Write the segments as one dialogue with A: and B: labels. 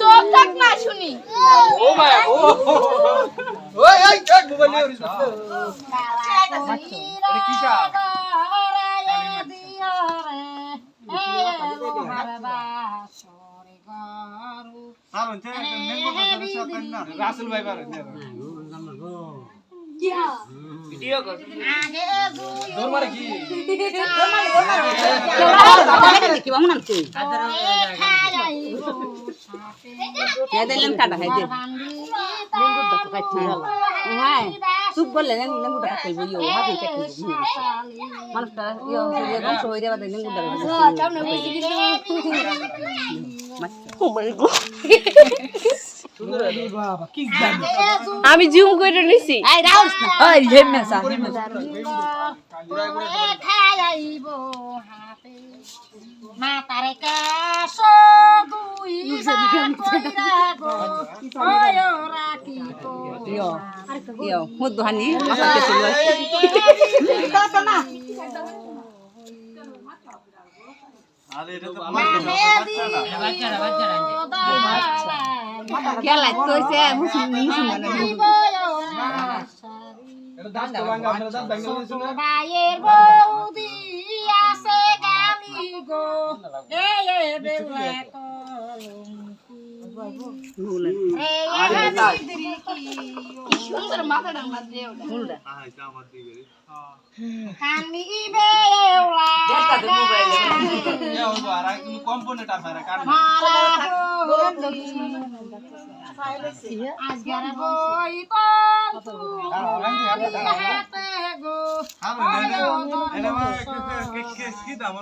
A: চোখ থাক না শুনি
B: ও মায়া ও ওই ওই মোবাইল নিয়ে এটা কি সাপ রাসেল ভাই পারেন ভিডিও কর দৌড় মারে কি
C: কি বামুন আনছে এ দিলেন কাটা খাইতে লেঙ্গুর দাও কাটছি হ্যাঁ চুপ বললে লেঙ্গুর দাও খাইবো ইও হাতে কাটবো মানুষটা ইও ধ্বংস হয়ে যাবে লেঙ্গুর দাও সামনে কইছি কিন্তু ও মাই গড
B: বাবা কি জানি
A: আমি জুম করে নিছি
C: এই রাউস না ওই হেমেসা
A: খাইবো হাতে মা তারে কাশো দুই ওয় রাতি তো
C: ইও মুদ্দু হানি মাথা কেটে লই তো না
B: আরে এটা তো বাচ্চা
C: খেলাই তো হইছে মুসলিম মানে
B: এটা দাঁত ভাঙা আপনারা দাঁত ভাঙা দিয়েছেন না
A: ভাইয়ের বৌদি আছে গামি গো এ বেলা কি সুন্দর মাথা ডাঙ্গা দেও ফুলটা আমার দিকে কানি বেওলা
B: দেখতা তো মোবাইলে এ ও তো আর কোনো কম্পোনেন্ট আছে আর কার
A: আজগার বই তো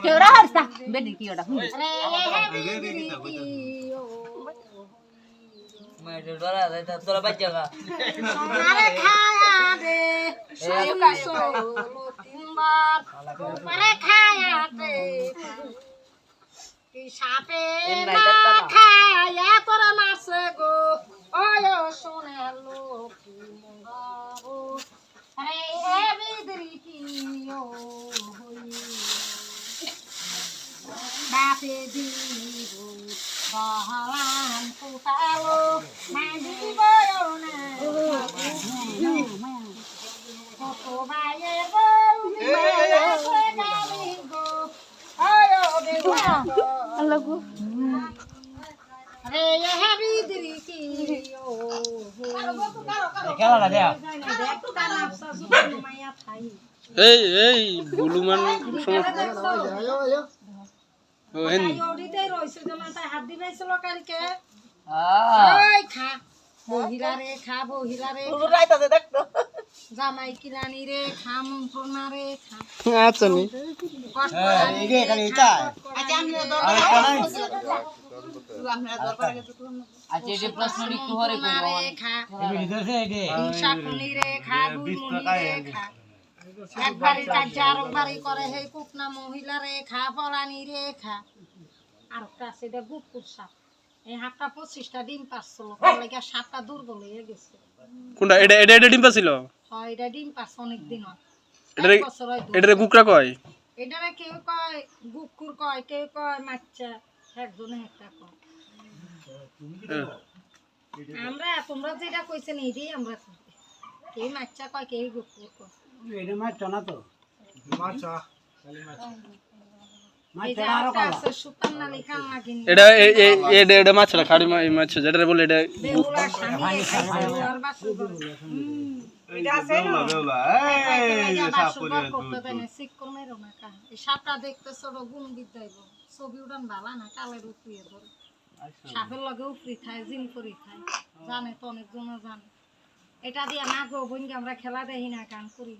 C: কেউরা হারতা বেডি কি ওটা হুম
D: मैं डरा रहता तोरा बच्चा
A: আরে খায়া দে সাইকাইছো তিনবার পরে খায়া দে কি সাপে না খায়া তোরা মারছে গো ওয় শুনে লোকি মঙ্গাবো আরে এ বিদরি কি ও হই বাপে দিব বাহালাম ফুটালো মাঝি বয়নে কত ভাইয়ের বউ আছে গামি গো আয়ো বেলা আল্লাহু আরে এ বিদরি কি ও
D: খেলা না দেয়া
B: এই বুলুমান সমস্যা ও হেন
A: ওডিতে রইছে জমা তাই হাত দিবেছিল কালকে
D: आ
A: ওই খা বহিলা রে খা বহিলা রে
C: রাইতাতে দেখতো
A: জামাই কিরানি রে খা মন্ত্রণা রে খা
B: আচ্ছা নি
A: কষ্ট
B: এই যে খালি এটা
C: আচ্ছা আমরা
B: আরে কানাই
C: আমরা দরকার গেছে তো
D: आज ये प्रश्न लिखो हरे
A: মন্ত্রণা রে
D: कोई
A: খা
D: इधर से आइए
A: শাকুনি রে খা দুলমুনি রে খা একবারই কাজ আরেকবারই করে হে কুকনা মহিলা রে খা ফলানি রে খা আর একটা আছে এটা গুপুর সাপ এই হাতটা 25টা ডিম পারছিল তার লাগা সাপটা দুর্বল হয়ে গেছে
E: কোনটা এটা ডিম্পা ছিল
A: হয় এটা ডিম পারছে অনেক দিন হয়
E: এটারে
A: এক বছর হয়
E: এটারে কুকরা কয়
A: এটারে কেউ কয় গুকুর কয় কেউ কয় মাচ্চা একজনে একটা কয় আমরা তোমরা যেটা কইছেন এইটাই আমরা কই কেউ মাচ্চা কয় কেউ গুকুর কয়
D: এটা মাছ না তো
B: মাছা
A: এই যে আরেকটা আছে সুতার নালি খান নাকি
E: এটা মাছটা খাড়ি মাছ যেটা বলে এটা
A: বেহুলা স্বামী আর বাসু
B: এটা আছে না বেউলা এই যে সাপ করে এই
A: সাপটা দেখতে ছোট গুণ বিদ্যাইব ছবি উড়ান ভালা না কালের উপরিয়ে ধরে সাপের লগে উপরি খায় জিন করি খায় জানে তো অনেকজন জানে এটা দিয়ে মা গো বোন আমরা খেলা দেখি না গান করি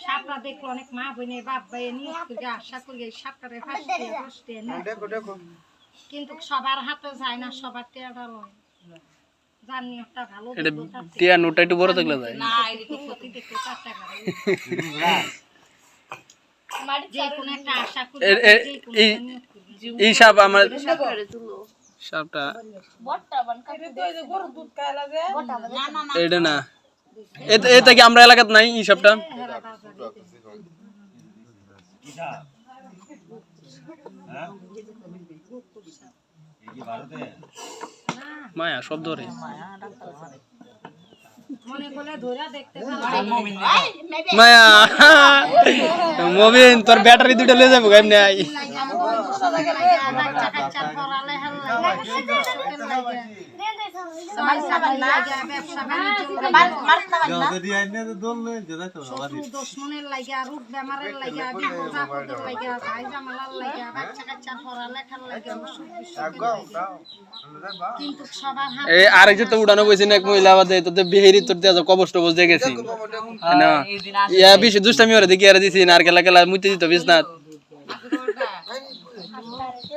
A: সাপটা দেখলো অনেক মা বোনের বাপ ভাই নিয়ে আশা করি এই সাপটারে ফাঁসতে
B: দেখো দেখো
A: কিন্তু সবার হাতে যায় না সবার টেয়াটা লয় জানি একটা ভালো
E: এটা টিয়া নোটটা একটু বড় থাকলে যায়
C: না এই তো
A: প্রতি দেখতে 4 টাকা যে কোন একটা আশা করি
E: এই সাপ আমার সাপটা এটা না এটা কি আমরা এলাকাত নাই এই সাপটা মায়া সব ধরে
A: মনে করলে ধরে দেখতে ভালো
E: মায়া মবিন তোর ব্যাটারি দুটো লয়ে যাবো কেমনে আই
A: বাচ্চা কাচ্চা পড়ালে হেল লাগে ব্যবসা বাণিজ্য দুশ্মনের লাগিয়া রোগ বেমারের লাগিয়া বিপদ আপদের লাগিয়া ভাই জামালার লাগিয়া বাচ্চা কাচ্চা পড়ালেখার লাগিয়া অসুখ বিসুখের লাগিয়া। কিন্তু সবার হাতে
E: এই আরেক যে তো উড়ানো বইছে না এক মহিলা বাদে তোতে বিহেরি তোর দেয়া কবর টবর দিয়ে গেছি না ইয়া বেশি দুষ্টামি ওরে দেখি আর দিছি না আর খেলা খেলা মুইতে দিত বিছনাথ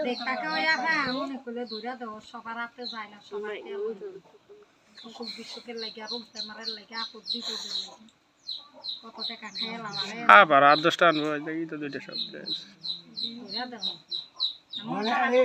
A: দেখাকে ওয়া হ্যাঁ মনে করলে ধরে দাও সবার হাতে যায় না সবার অসুখ বিসুখের লাগিয়া রোগ বেমারের লাগিয়া আপদ বিপদের লাগিয়া কত টাকা খাইয়া লাভারে
E: আবার 8-10টা আনবো দেখি তো দুইটা সব
A: ধরে দাও
D: মানে